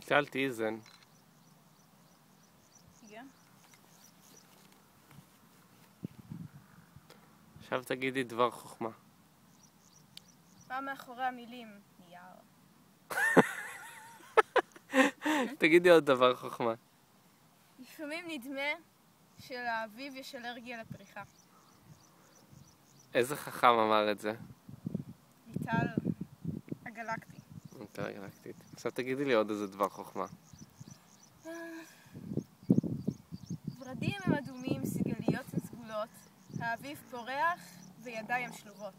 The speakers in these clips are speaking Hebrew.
שאלתי איזן. הגיע? עכשיו תגידי דבר חוכמה. מה מאחורי המילים? נייר. תגידי עוד דבר חוכמה. לפעמים נדמה שלאביב יש אלרגיה לפריחה. איזה חכם אמר את זה? ליטל הגלקטי. יותר גלקטית. עכשיו תגידי לי עוד איזה דבר חוכמה. ורדים הם אדומים, סיגליות הם סגולות, האביב פורח וידיים שלובות.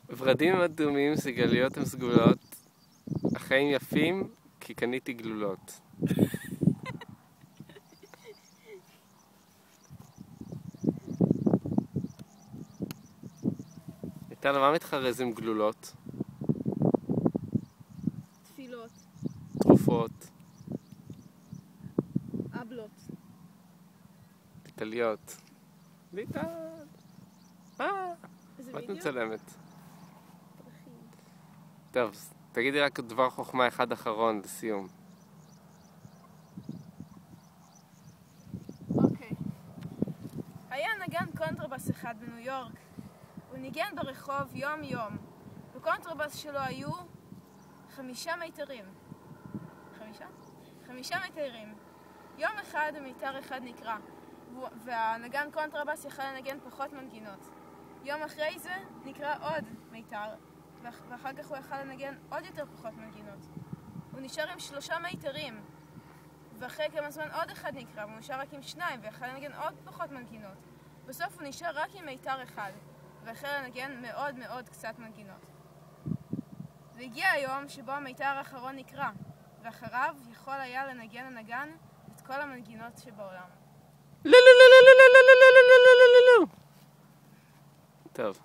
ורדים הם אדומים, סיגליות הם סגולות, החיים יפים כי קניתי גלולות. ליטל, מה מתחרז עם גלולות? תפילות, תרופות, אבלות. ליטליות. ליטל! איזה מה את וידאו? מצלמת? פרחים. טוב, תגידי רק דבר חוכמה אחד אחרון לסיום. אוקיי. היה נגן קונטרבס אחד בניו יורק. הוא ניגן ברחוב יום יום. בקונטרבס שלו היו 5 מיתרים. 5 מיתרים. יום אחד מיתר אחד נקרא, והנגן קונטרבס יכל לנגן פחות מנגינות. יום אחרי זה נקרא עוד מיתר, ואחר כך הוא יכל לנגן עוד יותר פחות מנגינות. הוא נשאר עם 3 מיתרים, ואחרי כמה זמן עוד אחד נקרא, והוא נשאר רק עם 2, ויכל לנגן עוד פחות מנגינות. בסוף הוא נשאר רק עם מיתר אחד, והחל לנגן מאוד מאוד קצת מנגינות. והגיע היום שבו המיתר האחרון נקרא, ואחריו יכול היה לנגן הנגן את כל המנגינות שבעולם. טוב.